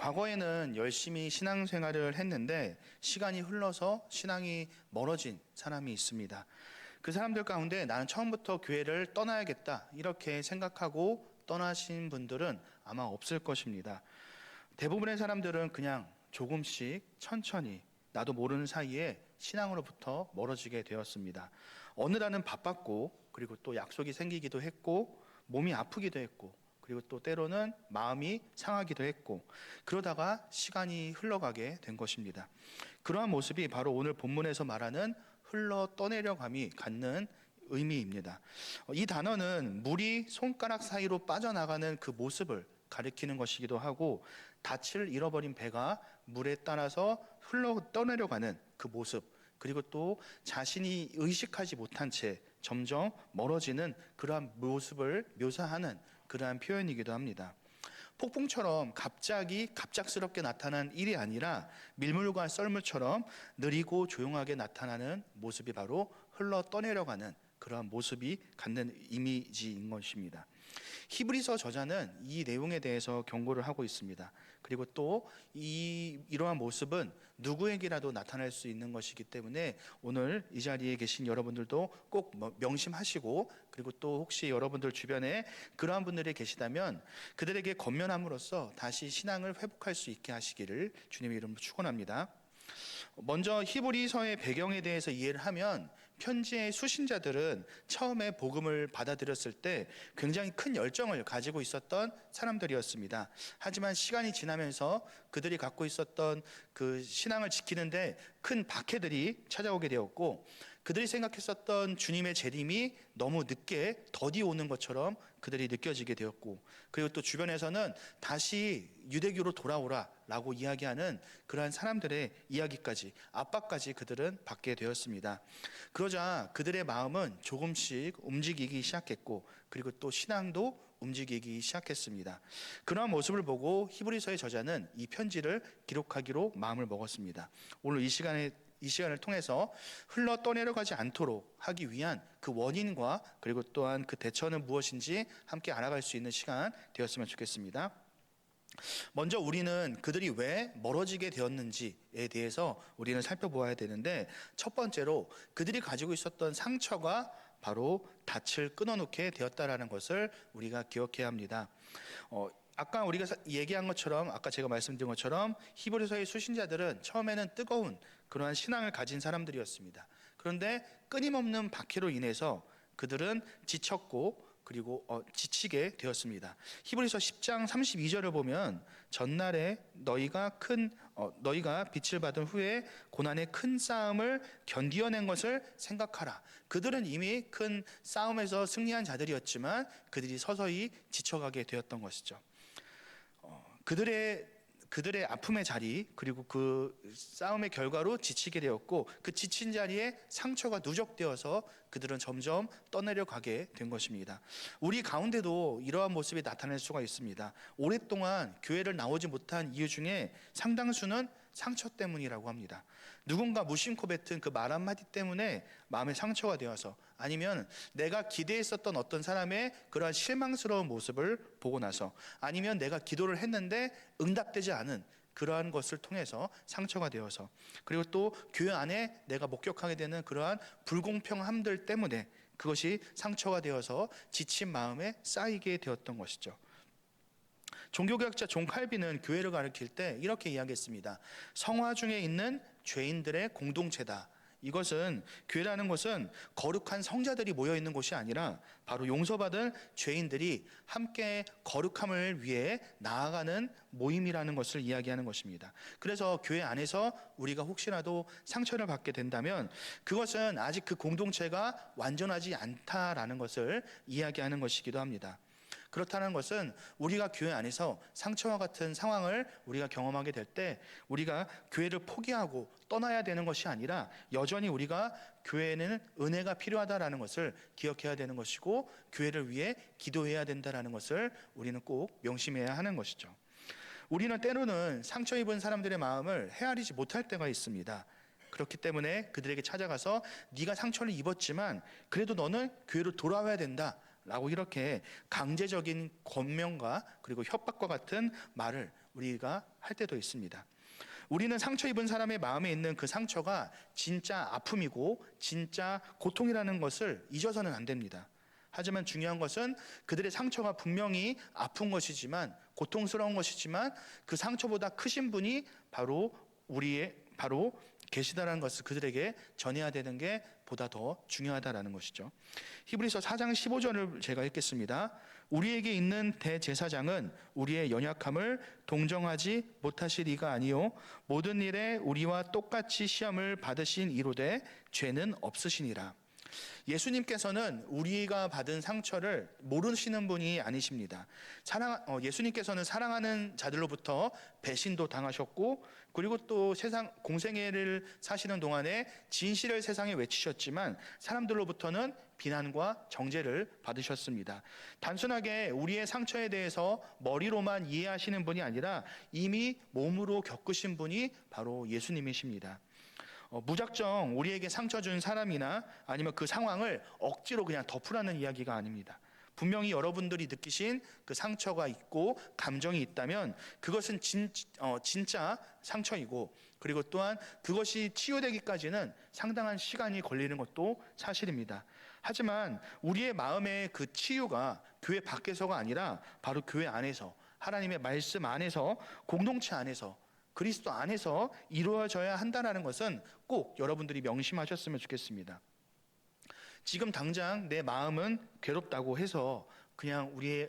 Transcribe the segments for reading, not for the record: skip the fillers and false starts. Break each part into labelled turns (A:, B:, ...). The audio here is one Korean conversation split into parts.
A: 과거에는 열심히 신앙생활을 했는데 시간이 흘러서 신앙이 멀어진 사람이 있습니다. 그 사람들 가운데 나는 처음부터 교회를 떠나야겠다 이렇게 생각하고 떠나신 분들은 아마 없을 것입니다. 대부분의 사람들은 그냥 조금씩 천천히 나도 모르는 사이에 신앙으로부터 멀어지게 되었습니다. 어느 날은 바빴고 그리고 또 약속이 생기기도 했고 몸이 아프기도 했고 그리고 또 때로는 마음이 상하기도 했고 그러다가 시간이 흘러가게 된 것입니다. 그러한 모습이 바로 오늘 본문에서 말하는 흘러 떠내려감이 갖는 의미입니다. 이 단어는 물이 손가락 사이로 빠져나가는 그 모습을 가리키는 것이기도 하고 닻을 잃어버린 배가 물에 따라서 흘러 떠내려가는 그 모습 그리고 또 자신이 의식하지 못한 채 점점 멀어지는 그러한 모습을 묘사하는 그러한 표현이기도 합니다. 폭풍처럼 갑작스럽게 나타난 일이 아니라 밀물과 썰물처럼 느리고 조용하게 나타나는 모습이 바로 흘러 떠내려가는 그러한 모습이 갖는 이미지인 것입니다. 히브리서 저자는 이 내용에 대해서 경고를 하고 있습니다. 그리고 또 이러한 모습은 누구에게라도 나타날 수 있는 것이기 때문에 오늘 이 자리에 계신 여러분들도 꼭 명심하시고 그리고 또 혹시 여러분들 주변에 그러한 분들이 계시다면 그들에게 권면함으로써 다시 신앙을 회복할 수 있게 하시기를 주님의 이름으로 축원합니다. 먼저 히브리서의 배경에 대해서 이해를 하면 편지의 수신자들은 처음에 복음을 받아들였을 때 굉장히 큰 열정을 가지고 있었던 사람들이었습니다. 하지만 시간이 지나면서 그들이 갖고 있었던 그 신앙을 지키는데 큰 박해들이 찾아오게 되었고 그들이 생각했었던 주님의 재림이 너무 늦게 더디 오는 것처럼 그들이 느껴지게 되었고 그리고 또 주변에서는 다시 유대교로 돌아오라 라고 이야기하는 그러한 사람들의 이야기까지 압박까지 그들은 받게 되었습니다. 그러자 그들의 마음은 조금씩 움직이기 시작했고 그리고 또 신앙도 움직이기 시작했습니다. 그러한 모습을 보고 히브리서의 저자는 이 편지를 기록하기로 마음을 먹었습니다. 오늘 이 시간을 통해서 흘러 떠내려가지 않도록 하기 위한 그 원인과 그리고 또한 그 대처는 무엇인지 함께 알아갈 수 있는 시간 되었으면 좋겠습니다. 먼저 우리는 그들이 왜 멀어지게 되었는지에 대해서 우리는 살펴보아야 되는데 첫 번째로 그들이 가지고 있었던 상처가 바로 닻을 끊어놓게 되었다라는 것을 우리가 기억해야 합니다. 아까 우리가 얘기한 것처럼 아까 제가 말씀드린 것처럼 히브리서의 수신자들은 처음에는 뜨거운 그러한 신앙을 가진 사람들이었습니다. 그런데 끊임없는 박해로 인해서 그들은 지쳤고 그리고 지치게 되었습니다. 히브리서 10장 32절을 보면 전날에 너희가 빛을 받은 후에 고난의 큰 싸움을 견디어낸 것을 생각하라. 그들은 이미 큰 싸움에서 승리한 자들이었지만 그들이 서서히 지쳐가게 되었던 것이죠. 그들의 아픔의 자리 그리고 그 싸움의 결과로 지치게 되었고 그 지친 자리에 상처가 누적되어서 그들은 점점 떠내려가게 된 것입니다. 우리 가운데도 이러한 모습이 나타날 수가 있습니다. 오랫동안 교회를 나오지 못한 이유 중에 상당수는 상처 때문이라고 합니다. 누군가 무심코 뱉은 그 말 한마디 때문에 마음에 상처가 되어서 아니면 내가 기대했었던 어떤 사람의 그러한 실망스러운 모습을 보고 나서 아니면 내가 기도를 했는데 응답되지 않은 그러한 것을 통해서 상처가 되어서 그리고 또 교회 안에 내가 목격하게 되는 그러한 불공평함들 때문에 그것이 상처가 되어서 지친 마음에 쌓이게 되었던 것이죠. 종교개혁자 존 칼빈은 교회를 가리킬 때 이렇게 이야기했습니다. 성화 중에 있는 죄인들의 공동체다. 이것은 교회라는 것은 거룩한 성자들이 모여 있는 곳이 아니라 바로 용서받은 죄인들이 함께 거룩함을 위해 나아가는 모임이라는 것을 이야기하는 것입니다. 그래서 교회 안에서 우리가 혹시라도 상처를 받게 된다면 그것은 아직 그 공동체가 완전하지 않다라는 것을 이야기하는 것이기도 합니다. 그렇다는 것은 우리가 교회 안에서 상처와 같은 상황을 우리가 경험하게 될 때 우리가 교회를 포기하고 떠나야 되는 것이 아니라 여전히 우리가 교회에는 은혜가 필요하다라는 것을 기억해야 되는 것이고 교회를 위해 기도해야 된다라는 것을 우리는 꼭 명심해야 하는 것이죠. 우리는 때로는 상처 입은 사람들의 마음을 헤아리지 못할 때가 있습니다. 그렇기 때문에 그들에게 찾아가서 네가 상처를 입었지만 그래도 너는 교회로 돌아와야 된다 라고 이렇게 강제적인 권면과 그리고 협박과 같은 말을 우리가 할 때도 있습니다. 우리는 상처 입은 사람의 마음에 있는 그 상처가 진짜 아픔이고 진짜 고통이라는 것을 잊어서는 안 됩니다. 하지만 중요한 것은 그들의 상처가 분명히 아픈 것이지만, 고통스러운 것이지만 그 상처보다 크신 분이 바로 계시다라는 것을 그들에게 전해야 되는 게 보다 더 중요하다라는 것이죠. 히브리서 4장 15절을 제가 읽겠습니다. 우리에게 있는 대제사장은 우리의 연약함을 동정하지 못하실 이가 아니요 모든 일에 우리와 똑같이 시험을 받으신 이로되 죄는 없으시니라. 예수님께서는 우리가 받은 상처를 모르시는 분이 아니십니다. 예수님께서는 사랑하는 자들로부터 배신도 당하셨고, 그리고 또 세상 공생애를 사시는 동안에 진실을 세상에 외치셨지만 사람들로부터는 비난과 정죄를 받으셨습니다. 단순하게 우리의 상처에 대해서 머리로만 이해하시는 분이 아니라 이미 몸으로 겪으신 분이 바로 예수님이십니다. 무작정 우리에게 상처 준 사람이나 아니면 그 상황을 억지로 그냥 덮으라는 이야기가 아닙니다. 분명히 여러분들이 느끼신 그 상처가 있고 감정이 있다면 그것은 진짜 상처이고, 그리고 또한 그것이 치유되기까지는 상당한 시간이 걸리는 것도 사실입니다. 하지만 우리의 마음의 그 치유가 교회 밖에서가 아니라 바로 교회 안에서, 하나님의 말씀 안에서, 공동체 안에서, 그리스도 안에서 이루어져야 한다는 것은 꼭 여러분들이 명심하셨으면 좋겠습니다. 지금 당장 내 마음은 괴롭다고 해서 그냥 우리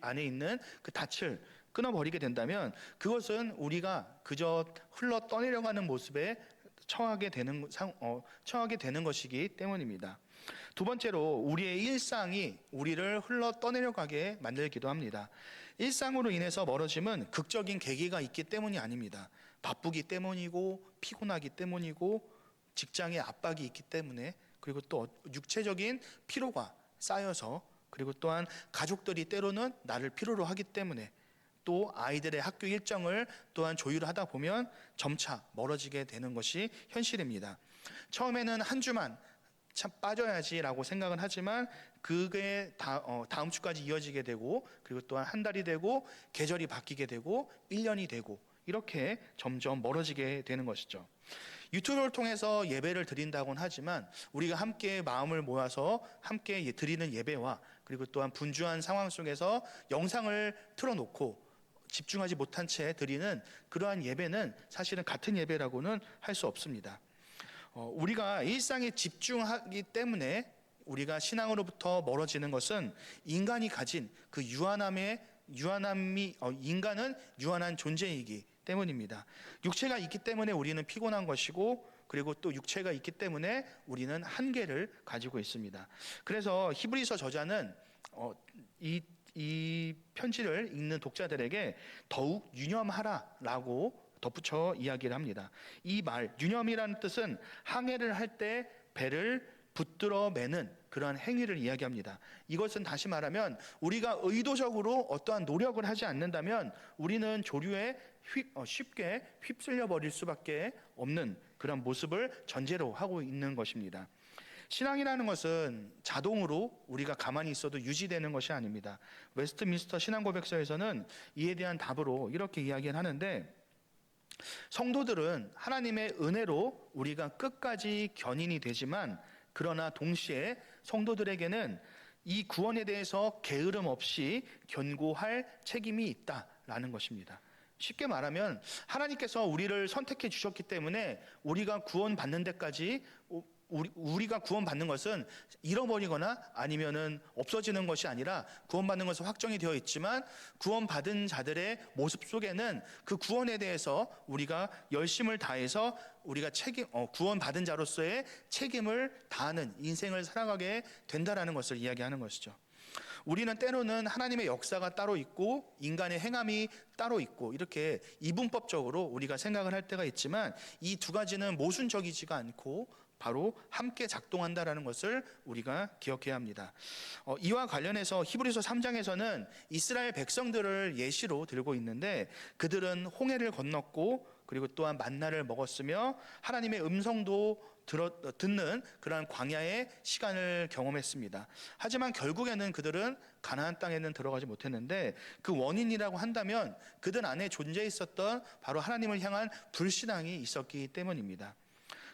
A: 안에 있는 그 닻을 끊어버리게 된다면 그것은 우리가 그저 흘러 떠내려가는 모습에 처하게 되는 것이기 때문입니다. 두 번째로, 우리의 일상이 우리를 흘러 떠내려가게 만들기도 합니다. 일상으로 인해서 멀어짐은 극적인 계기가 있기 때문이 아닙니다. 바쁘기 때문이고, 피곤하기 때문이고, 직장에 압박이 있기 때문에, 그리고 또 육체적인 피로가 쌓여서, 그리고 또한 가족들이 때로는 나를 필요로 하기 때문에, 또 아이들의 학교 일정을 또한 조율을 하다 보면 점차 멀어지게 되는 것이 현실입니다. 처음에는 한 주만 참 빠져야지라고 생각은 하지만 그게 다음 주까지 이어지게 되고, 그리고 또한 한 달이 되고, 계절이 바뀌게 되고, 1년이 되고, 이렇게 점점 멀어지게 되는 것이죠. 유튜브를 통해서 예배를 드린다고는 하지만 우리가 함께 마음을 모아서 함께 드리는 예배와, 그리고 또한 분주한 상황 속에서 영상을 틀어놓고 집중하지 못한 채 드리는 그러한 예배는 사실은 같은 예배라고는 할 수 없습니다. 우리가 일상에 집중하기 때문에 우리가 신앙으로부터 멀어지는 것은 인간이 가진 그 인간은 유한한 존재이기 때문입니다. 육체가 있기 때문에 우리는 피곤한 것이고, 그리고 또 육체가 있기 때문에 우리는 한계를 가지고 있습니다. 그래서 히브리서 저자는 이 편지를 읽는 독자들에게 더욱 유념하라라고 덧붙여 이야기를 합니다. 이 말, 유념이라는 뜻은 항해를 할 때 배를 붙들어 매는 그러한 행위를 이야기합니다. 이것은 다시 말하면 우리가 의도적으로 어떠한 노력을 하지 않는다면 우리는 조류에 쉽게 휩쓸려 버릴 수밖에 없는 그런 모습을 전제로 하고 있는 것입니다. 신앙이라는 것은 자동으로 우리가 가만히 있어도 유지되는 것이 아닙니다. 웨스트민스터 신앙고백서에서는 이에 대한 답으로 이렇게 이야기를 하는데, 성도들은 하나님의 은혜로 우리가 끝까지 견인이 되지만, 그러나 동시에 성도들에게는 이 구원에 대해서 게으름 없이 견고할 책임이 있다라는 것입니다. 쉽게 말하면 하나님께서 우리를 선택해 주셨기 때문에 우리가 구원받는 데까지, 우리가 구원받는 것은 잃어버리거나 아니면은 없어지는 것이 아니라 구원받는 것은 확정이 되어 있지만, 구원받은 자들의 모습 속에는 그 구원에 대해서 우리가 열심을 다해서 우리가 구원받은 자로서의 책임을 다하는 인생을 살아가게 된다라는 것을 이야기하는 것이죠. 우리는 때로는 하나님의 역사가 따로 있고 인간의 행함이 따로 있고, 이렇게 이분법적으로 우리가 생각을 할 때가 있지만 이 두 가지는 모순적이지가 않고 바로 함께 작동한다라는 것을 우리가 기억해야 합니다. 이와 관련해서 히브리서 3장에서는 이스라엘 백성들을 예시로 들고 있는데, 그들은 홍해를 건넜고 그리고 또한 만나를 먹었으며 하나님의 음성도 듣는 그러한 광야의 시간을 경험했습니다. 하지만 결국에는 그들은 가나안 땅에는 들어가지 못했는데, 그 원인이라고 한다면 그들 안에 존재 있었던 바로 하나님을 향한 불신앙이 있었기 때문입니다.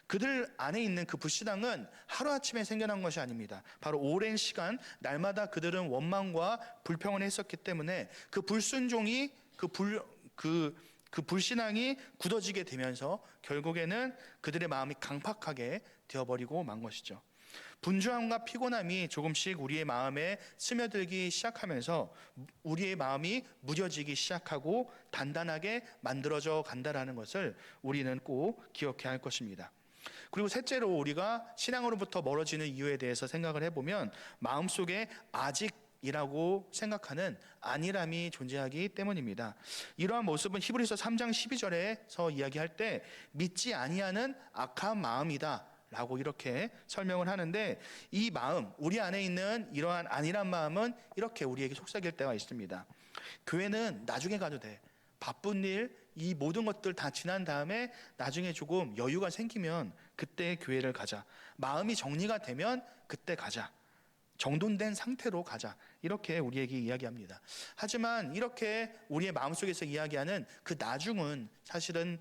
A: 그들 안에 있는 그 불신앙은 하루아침에 생겨난 것이 아닙니다. 바로 오랜 시간 날마다 그들은 원망과 불평을 했었기 때문에 그 불순종이 그 불신앙이 굳어지게 되면서 결국에는 그들의 마음이 강팍하게 되어버리고 만 것이죠. 분주함과 피곤함이 조금씩 우리의 마음에 스며들기 시작하면서 우리의 마음이 무뎌지기 시작하고 단단하게 만들어져 간다라는 것을 우리는 꼭 기억해야 할 것입니다. 그리고 셋째로, 우리가 신앙으로부터 멀어지는 이유에 대해서 생각을 해보면 마음속에 아직이라고 생각하는 안일함이 존재하기 때문입니다. 이러한 모습은 히브리서 3장 12절에서 이야기할 때 믿지 아니하는 악한 마음이다 라고 이렇게 설명을 하는데, 이 마음, 우리 안에 있는 이러한 안일한 마음은 이렇게 우리에게 속삭일 때가 있습니다. 교회는 나중에 가도 돼. 바쁜 일, 이 모든 것들 다 지난 다음에 나중에 조금 여유가 생기면 그때 교회를 가자. 마음이 정리가 되면 그때 가자. 정돈된 상태로 가자. 이렇게 우리에게 이야기합니다. 하지만 이렇게 우리의 마음속에서 이야기하는 그 나중은 사실은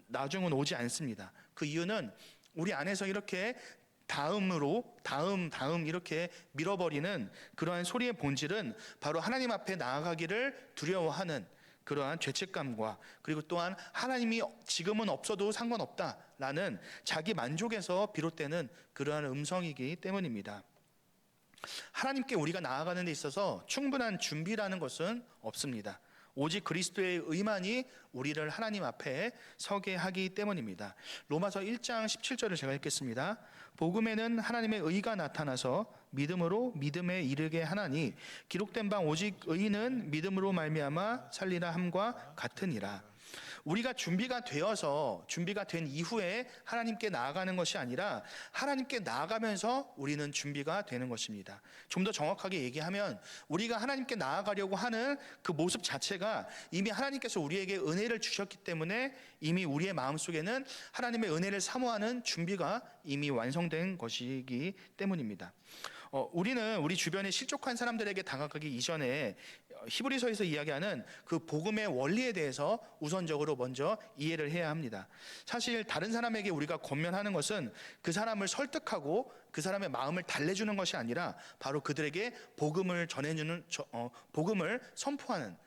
A: 나중은 오지 않습니다. 그 이유는 우리 안에서 이렇게 다음 이렇게 밀어버리는 그러한 소리의 본질은 바로 하나님 앞에 나아가기를 두려워하는 그러한 죄책감과, 그리고 또한 하나님이 지금은 없어도 상관없다라는 자기 만족에서 비롯되는 그러한 음성이기 때문입니다. 하나님께 우리가 나아가는 데 있어서 충분한 준비라는 것은 없습니다. 오직 그리스도의 의만이 우리를 하나님 앞에 서게 하기 때문입니다. 로마서 1장 17절을 제가 읽겠습니다. 복음에는 하나님의 의가 나타나서 믿음으로 믿음에 이르게 하나니 기록된 바 오직 의인은 믿음으로 말미암아 살리라 함과 같으니라. 우리가 준비가 된 이후에 하나님께 나아가는 것이 아니라 하나님께 나아가면서 우리는 준비가 되는 것입니다. 좀 더 정확하게 얘기하면 우리가 하나님께 나아가려고 하는 그 모습 자체가 이미 하나님께서 우리에게 은혜를 주셨기 때문에 이미 우리의 마음속에는 하나님의 은혜를 사모하는 준비가 이미 완성된 것이기 때문입니다. 우리는 우리 주변에 실족한 사람들에게 다가가기 이전에 히브리서에서 이야기하는 그 복음의 원리에 대해서 우선적으로 먼저 이해를 해야 합니다. 사실 다른 사람에게 우리가 권면하는 것은 그 사람을 설득하고 그 사람의 마음을 달래주는 것이 아니라 바로 그들에게 복음을 전해주는, 복음을 선포하는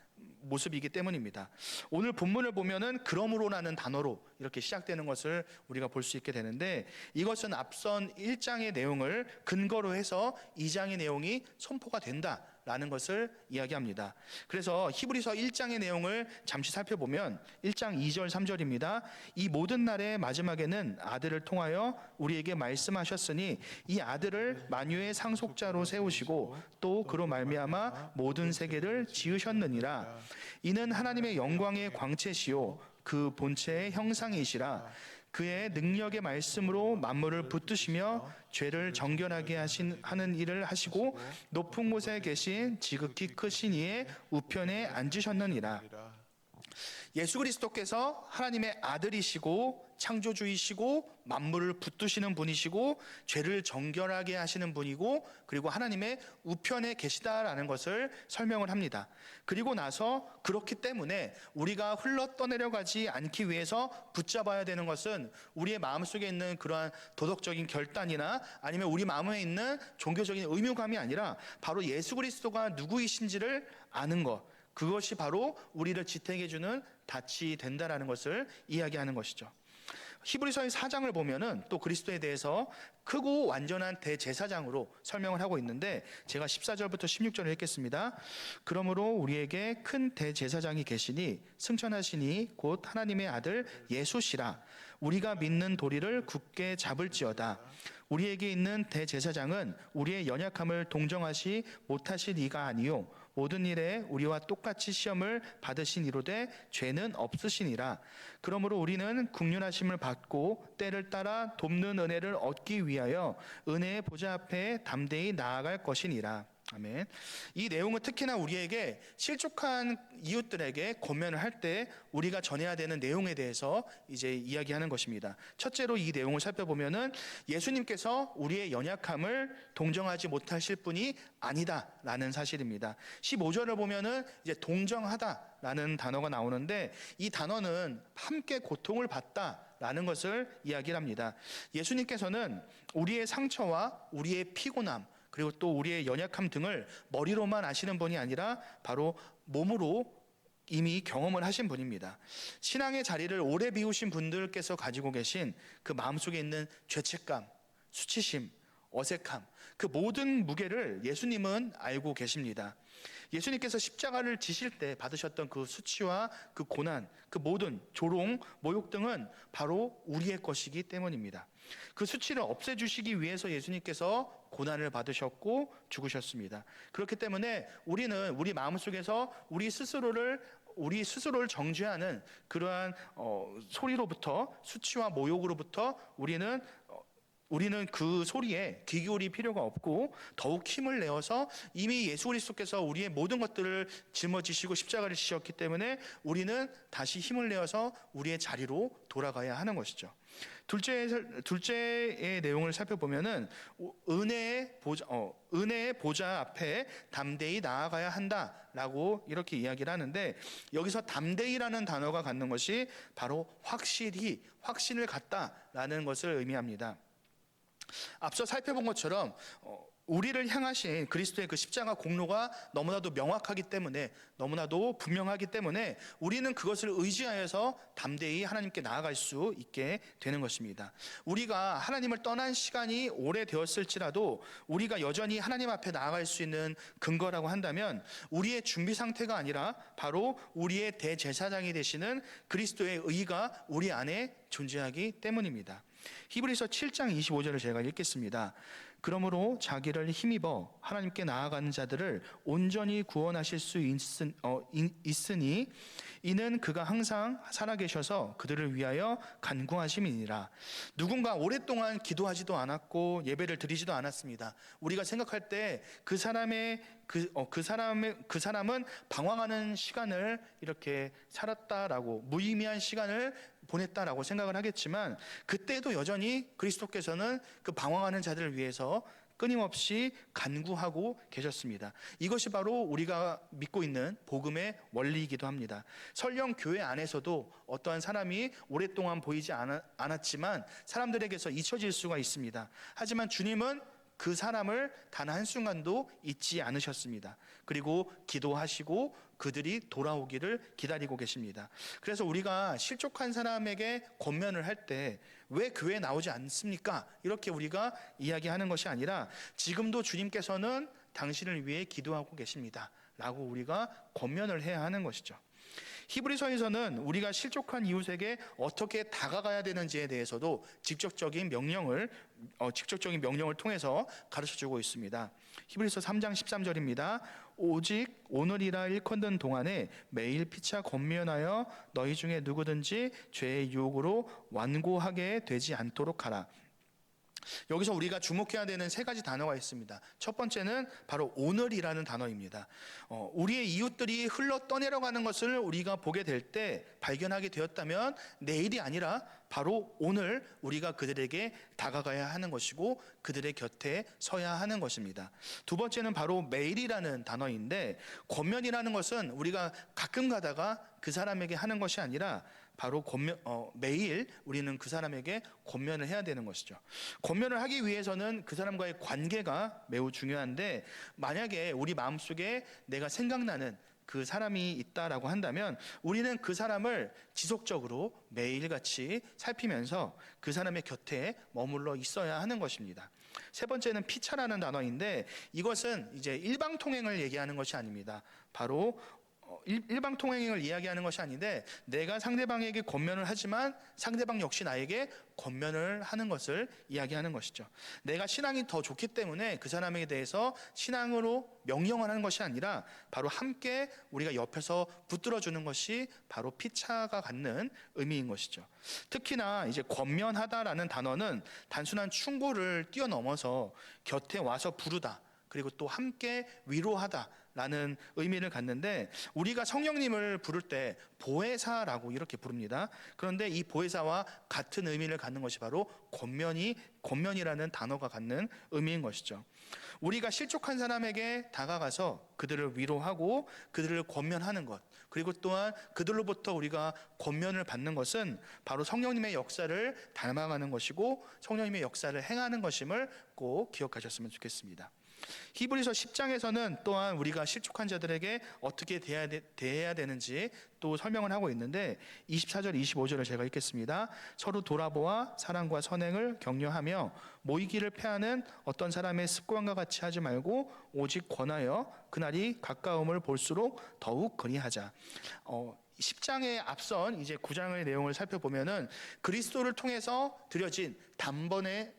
A: 모습이기 때문입니다. 오늘 본문을 보면은 그러므로라는 단어로 이렇게 시작되는 것을 우리가 볼 수 있게 되는데, 이것은 앞선 1장의 내용을 근거로 해서 2장의 내용이 선포가 된다라는 것을 이야기합니다. 그래서 히브리서 1장의 내용을 잠시 살펴보면 1장 2절 3절입니다. 이 모든 날의 마지막에는 아들을 통하여 우리에게 말씀하셨으니 이 아들을 만유의 상속자로 세우시고 또 그로 말미암아 모든 세계를 지으셨느니라. 이는 하나님의 영광의 광채시요 그 본체의 형상이시라. 그의 능력의 말씀으로 만물을 붙드시며 죄를 정결하게 하는 일을 하시고 높은 곳에 계신 지극히 크신 이의 우편에 앉으셨느니라. 예수 그리스도께서 하나님의 아들이시고 창조주이시고 만물을 붙드시는 분이시고 죄를 정결하게 하시는 분이고, 그리고 하나님의 우편에 계시다라는 것을 설명을 합니다. 그리고 나서 그렇기 때문에 우리가 흘러 떠내려가지 않기 위해서 붙잡아야 되는 것은 우리의 마음속에 있는 그러한 도덕적인 결단이나 아니면 우리 마음에 있는 종교적인 의무감이 아니라 바로 예수 그리스도가 누구이신지를 아는 것, 그것이 바로 우리를 지탱해주는 닻이 된다라는 것을 이야기하는 것이죠. 히브리서의 4장을 보면은 또 그리스도에 대해서 크고 완전한 대제사장으로 설명을 하고 있는데, 제가 14절부터 16절을 읽겠습니다. 그러므로 우리에게 큰 대제사장이 계시니 승천하시니 곧 하나님의 아들 예수시라. 우리가 믿는 도리를 굳게 잡을지어다. 우리에게 있는 대제사장은 우리의 연약함을 동정하시 못하실 이가 아니요 모든 일에 우리와 똑같이 시험을 받으신 이로되 죄는 없으시니라. 그러므로 우리는 국률하심을 받고 때를 따라 돕는 은혜를 얻기 위하여 은혜의 보좌 앞에 담대히 나아갈 것이니라. 아멘. 이 내용은 특히나 우리에게 실족한 이웃들에게 권면을 할 때 우리가 전해야 되는 내용에 대해서 이제 이야기하는 것입니다. 첫째로 이 내용을 살펴보면은 예수님께서 우리의 연약함을 동정하지 못하실 분이 아니다라는 사실입니다. 15절을 보면은 이제 동정하다라는 단어가 나오는데 이 단어는 함께 고통을 받다라는 것을 이야기를 합니다. 예수님께서는 우리의 상처와 우리의 피곤함 그리고 또 우리의 연약함 등을 머리로만 아시는 분이 아니라 바로 몸으로 이미 경험을 하신 분입니다. 신앙의 자리를 오래 비우신 분들께서 가지고 계신 그 마음속에 있는 죄책감, 수치심, 어색함, 그 모든 무게를 예수님은 알고 계십니다. 예수님께서 십자가를 지실 때 받으셨던 그 수치와 그 고난, 그 모든 조롱, 모욕 등은 바로 우리의 것이기 때문입니다. 그 수치를 없애주시기 위해서 예수님께서 고난을 받으셨고 죽으셨습니다. 그렇기 때문에 우리는 우리 마음속에서 우리 스스로를 정죄하는 그러한 소리로부터, 수치와 모욕으로부터 우리는 그 소리에 귀 기울일 필요가 없고 더욱 힘을 내어서 이미 예수 그리스도께서 우리의 모든 것들을 짊어지시고 십자가를 지셨기 때문에 우리는 다시 힘을 내어서 우리의 자리로 돌아가야 하는 것이죠. 둘째의 내용을 살펴보면은 은혜의 보좌 앞에 담대히 나아가야 한다라고 이렇게 이야기를 하는데, 여기서 담대히라는 단어가 갖는 것이 바로 확신을 갖다라는 것을 의미합니다. 앞서 살펴본 것처럼 우리를 향하신 그리스도의 그 십자가 공로가 너무나도 명확하기 때문에, 너무나도 분명하기 때문에 우리는 그것을 의지하여서 담대히 하나님께 나아갈 수 있게 되는 것입니다. 우리가 하나님을 떠난 시간이 오래되었을지라도 우리가 여전히 하나님 앞에 나아갈 수 있는 근거라고 한다면 우리의 준비 상태가 아니라 바로 우리의 대제사장이 되시는 그리스도의 의가 우리 안에 존재하기 때문입니다. 히브리서 7장 25절을 제가 읽겠습니다. 그러므로 자기를 힘입어 하나님께 나아가는 자들을 온전히 구원하실 수 있으니 이는 그가 항상 살아계셔서 그들을 위하여 간구하심이니라. 누군가 오랫동안 기도하지도 않았고 예배를 드리지도 않았습니다. 우리가 생각할 때 그 사람은 방황하는 시간을 이렇게 살았다라고, 무의미한 시간을 보냈다라고 생각을 하겠지만, 그때도 여전히 그리스도께서는 그 방황하는 자들을 위해서 끊임없이 간구하고 계셨습니다. 이것이 바로 우리가 믿고 있는 복음의 원리이기도 합니다. 설령 교회 안에서도 어떠한 사람이 오랫동안 보이지 않았지만 사람들에게서 잊혀질 수가 있습니다. 하지만 주님은 그 사람을 단 한순간도 잊지 않으셨습니다. 그리고 기도하시고 그들이 돌아오기를 기다리고 계십니다. 그래서 우리가 실족한 사람에게 권면을 할 때 왜 교회에 나오지 않습니까? 이렇게 우리가 이야기하는 것이 아니라 지금도 주님께서는 당신을 위해 기도하고 계십니다 라고 우리가 권면을 해야 하는 것이죠. 히브리서에서는 우리가 실족한 이웃에게 어떻게 다가가야 되는지에 대해서도 직접적인 명령을 통해서 가르쳐주고 있습니다. 히브리서 3장 13절입니다. 오직 오늘이라 일컫는 동안에 매일 피차 권면하여 너희 중에 누구든지 죄의 유혹으로 완고하게 되지 않도록 하라. 여기서 우리가 주목해야 되는 세 가지 단어가 있습니다. 첫 번째는 바로 오늘이라는 단어입니다. 우리의 이웃들이 흘러 떠내려가는 것을 우리가 보게 될 때, 발견하게 되었다면 내일이 아니라 바로 오늘 우리가 그들에게 다가가야 하는 것이고 그들의 곁에 서야 하는 것입니다. 두 번째는 바로 매일이라는 단어인데, 권면이라는 것은 우리가 가끔 가다가 그 사람에게 하는 것이 아니라 바로 매일 우리는 그 사람에게 권면을 해야 되는 것이죠. 권면을 하기 위해서는 그 사람과의 관계가 매우 중요한데, 만약에 우리 마음속에 내가 생각나는 그 사람이 있다라고 한다면 우리는 그 사람을 지속적으로 매일같이 살피면서 그 사람의 곁에 머물러 있어야 하는 것입니다. 세 번째는 피차라는 단어인데, 이것은 이제 일방통행을 얘기하는 것이 아닙니다. 바로 일방통행을 이야기하는 것이 아닌데 내가 상대방에게 권면을 하지만 상대방 역시 나에게 권면을 하는 것을 이야기하는 것이죠. 내가 신앙이 더 좋기 때문에 그 사람에 대해서 신앙으로 명령을 하는 것이 아니라 바로 함께 우리가 옆에서 붙들어주는 것이 바로 피차가 갖는 의미인 것이죠. 특히나 이제 권면하다라는 단어는 단순한 충고를 뛰어넘어서 곁에 와서 부르다, 그리고 또 함께 위로하다라는 의미를 갖는데, 우리가 성령님을 부를 때 보혜사라고 이렇게 부릅니다. 그런데 이 보혜사와 같은 의미를 갖는 것이 바로 권면이라는 단어가 갖는 의미인 것이죠. 우리가 실족한 사람에게 다가가서 그들을 위로하고 그들을 권면하는 것, 그리고 또한 그들로부터 우리가 권면을 받는 것은 바로 성령님의 역사를 닮아가는 것이고 성령님의 역사를 행하는 것임을 꼭 기억하셨으면 좋겠습니다. 히브리서 10장에서는 또한 우리가 실족한 자들에게 어떻게 대해야 되는지 또 설명을 하고 있는데, 24절 25절을 제가 읽겠습니다. 서로 돌아보아 사랑과 선행을 격려하며 모이기를 패하는 어떤 사람의 습관과 같이 하지 말고 오직 권하여 그날이 가까움을 볼수록 더욱 그리하자. 10장에 앞선 이제 9장의 내용을 살펴보면은 그리스도를 통해서 드려진 단번에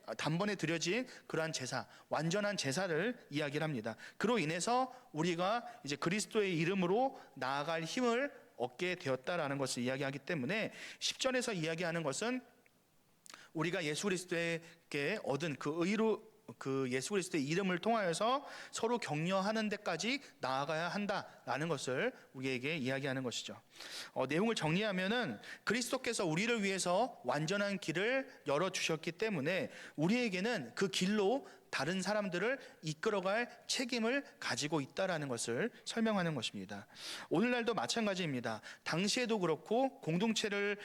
A: 드려진 그러한 제사, 완전한 제사를 이야기를 합니다. 그로 인해서 우리가 이제 그리스도의 이름으로 나아갈 힘을 얻게 되었다라는 것을 이야기하기 때문에 10절에서 이야기하는 것은 우리가 예수 그리스도에게 얻은 그 예수 그리스도의 이름을 통하여서 서로 격려하는 데까지 나아가야 한다라는 것을 우리에게 이야기하는 것이죠. 내용을 정리하면은 그리스도께서 우리를 위해서 완전한 길을 열어주셨기 때문에 우리에게는 그 길로 다른 사람들을 이끌어갈 책임을 가지고 있다라는 것을 설명하는 것입니다. 오늘날도 마찬가지입니다. 당시에도 그렇고 공동체를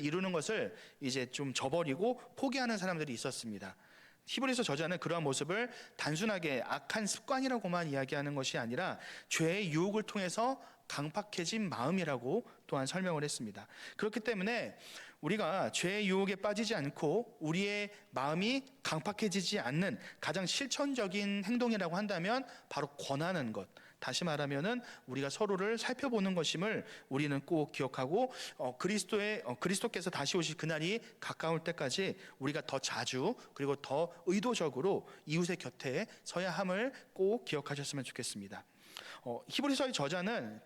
A: 이루는 것을 이제 좀 저버리고 포기하는 사람들이 있었습니다. 히브리서 저자는 그러한 모습을 단순하게 악한 습관이라고만 이야기하는 것이 아니라 죄의 유혹을 통해서 강팍해진 마음이라고 또한 설명을 했습니다. 그렇기 때문에 우리가 죄의 유혹에 빠지지 않고 우리의 마음이 강팍해지지 않는 가장 실천적인 행동이라고 한다면 바로 권하는 것, 다시 말하면은 우리가 서로를 살펴보는 것임을 우리는 꼭 기억하고 그리스도께서 다시 오실 그날이 가까울 때까지 우리가 더 자주 그리고 더 의도적으로 이웃의 곁에 서야 함을 꼭 기억하셨으면 좋겠습니다. 히브리서의 저자는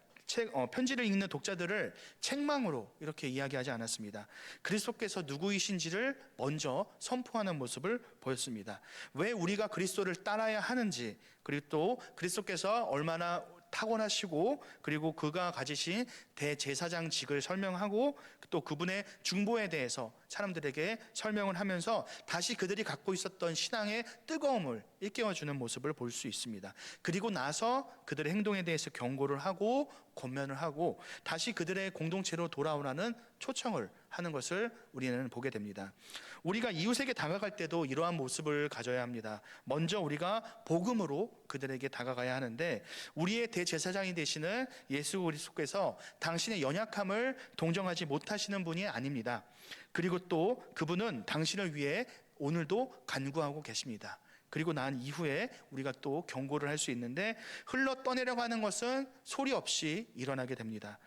A: 편지를 읽는 독자들을 책망으로 이렇게 이야기하지 않았습니다. 그리스도께서 누구이신지를 먼저 선포하는 모습을 보였습니다. 왜 우리가 그리스도를 따라야 하는지, 그리고 또 그리스도께서 얼마나 타고나시고 그리고 그가 가지신 대제사장직을 설명하고 또 그분의 중보에 대해서 사람들에게 설명을 하면서 다시 그들이 갖고 있었던 신앙의 뜨거움을 일깨워주는 모습을 볼 수 있습니다. 그리고 나서 그들의 행동에 대해서 경고를 하고 권면을 하고 다시 그들의 공동체로 돌아오라는 초청을 하는 것을 우리는 보게 됩니다. 우리가 이웃에게 다가갈 때도 이러한 모습을 가져야 합니다. 먼저 우리가 복음으로 그들에게 다가가야 하는데, 우리의 대제사장이 되시는 예수 그리스도께서 당신의 연약함을 동정하지 못하시는 분이 아닙니다. 그리고 또 그분은 당신을 위해 오늘도 간구하고 계십니다. 그리고 난 이후에 우리가 또 경고를 할 수 있는데, 흘러 떠내려고 하는 것은 소리 없이 일어나게 됩니다.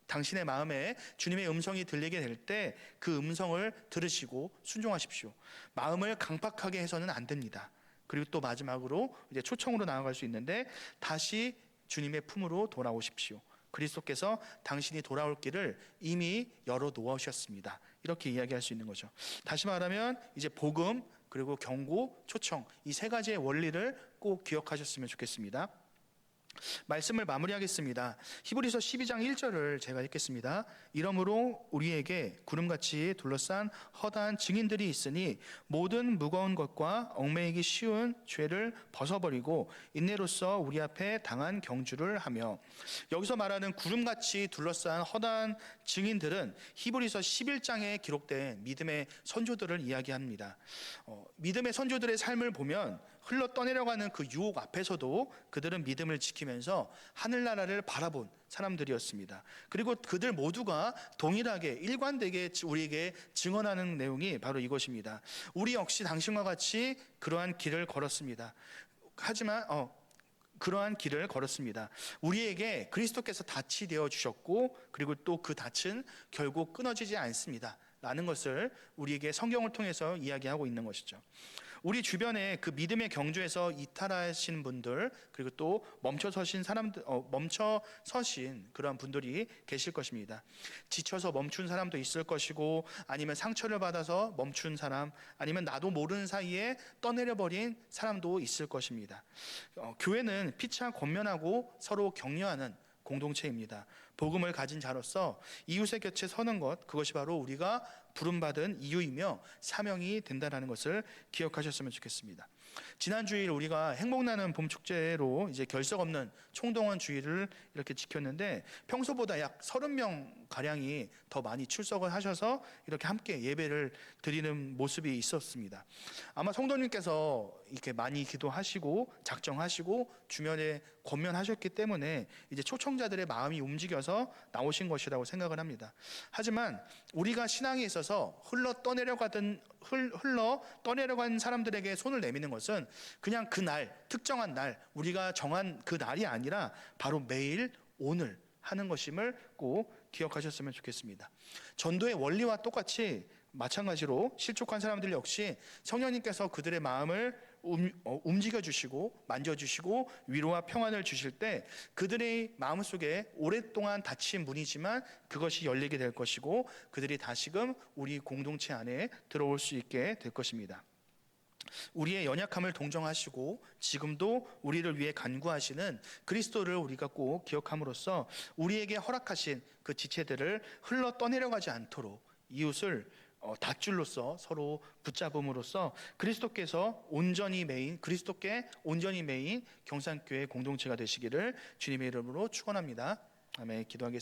A: 당신의 마음에 주님의 음성이 들리게 될 때 그 음성을 들으시고 순종하십시오. 마음을 강팍하게 해서는 안 됩니다. 그리고 또 마지막으로 이제 초청으로 나아갈 수 있는데, 다시 주님의 품으로 돌아오십시오. 그리스도께서 당신이 돌아올 길을 이미 열어 놓으셨습니다. 이렇게 이야기할 수 있는 거죠. 다시 말하면 이제 복음, 그리고 경고, 초청, 이 세 가지의 원리를 꼭 기억하셨으면 좋겠습니다. 말씀을 마무리하겠습니다. 히브리서 12장 1절을 제가 읽겠습니다. 이러므로 우리에게 구름같이 둘러싼 허다한 증인들이 있으니 모든 무거운 것과 얽매이기 쉬운 죄를 벗어버리고 인내로써 우리 앞에 당한 경주를 하며, 여기서 말하는 구름같이 둘러싼 허다한 증인들은 히브리서 11장에 기록된 믿음의 선조들을 이야기합니다. 믿음의 선조들의 삶을 보면 흘러 떠내려가는 그 유혹 앞에서도 그들은 믿음을 지키면서 하늘나라를 바라본 사람들이었습니다. 그리고 그들 모두가 동일하게 일관되게 우리에게 증언하는 내용이 바로 이것입니다. 우리 역시 당신과 같이 그러한 길을 걸었습니다. 하지만 그러한 길을 걸었습니다. 우리에게 그리스도께서 닻이 되어 주셨고, 그리고 또 그 닻은 결국 끊어지지 않습니다 라는 것을 우리에게 성경을 통해서 이야기하고 있는 것이죠. 우리 주변에 그 믿음의 경주에서 이탈하신 분들, 그리고 또 멈춰서신 사람들, 멈춰서신 그런 분들이 계실 것입니다. 지쳐서 멈춘 사람도 있을 것이고, 아니면 상처를 받아서 멈춘 사람, 아니면 나도 모르는 사이에 떠내려 버린 사람도 있을 것입니다. 교회는 피차 권면하고 서로 격려하는 공동체입니다. 복음을 가진 자로서 이웃의 곁에 서는 것, 그것이 바로 우리가 부름받은 이유이며 사명이 된다는 것을 기억하셨으면 좋겠습니다. 지난 주일 우리가 행복나는 봄축제로 이제 결석 없는 총동원 주일을 이렇게 지켰는데, 평소보다 약 30명 가량이 더 많이 출석을 하셔서 이렇게 함께 예배를 드리는 모습이 있었습니다. 아마 성도님께서 이렇게 많이 기도하시고 작정하시고 주변에 권면하셨기 때문에 이제 초청자들의 마음이 움직여서 나오신 것이라고 생각을 합니다. 하지만 우리가 신앙에 있어서 흘러 떠내려간 사람들에게 손을 내미는 것은 그냥 그날, 특정한 날, 우리가 정한 그 날이 아니라 바로 매일, 오늘 하는 것임을 꼭 기억하셨으면 좋겠습니다. 전도의 원리와 똑같이 마찬가지로 실족한 사람들 역시 성령님께서 그들의 마음을 움직여주시고 만져주시고 위로와 평안을 주실 때 그들의 마음속에 오랫동안 닫힌 문이지만 그것이 열리게 될 것이고, 그들이 다시금 우리 공동체 안에 들어올 수 있게 될 것입니다. 우리의 연약함을 동정하시고 지금도 우리를 위해 간구하시는 그리스도를 우리가 꼭 기억함으로써 우리에게 허락하신 그 지체들을 흘러 떠내려가지 않도록 이웃을 닷줄로서 서로 붙잡음으로써 그리스도께 온전히 매인 경산교회 공동체가 되시기를 주님의 이름으로 축원합니다. 아멘. 기도하겠습니다.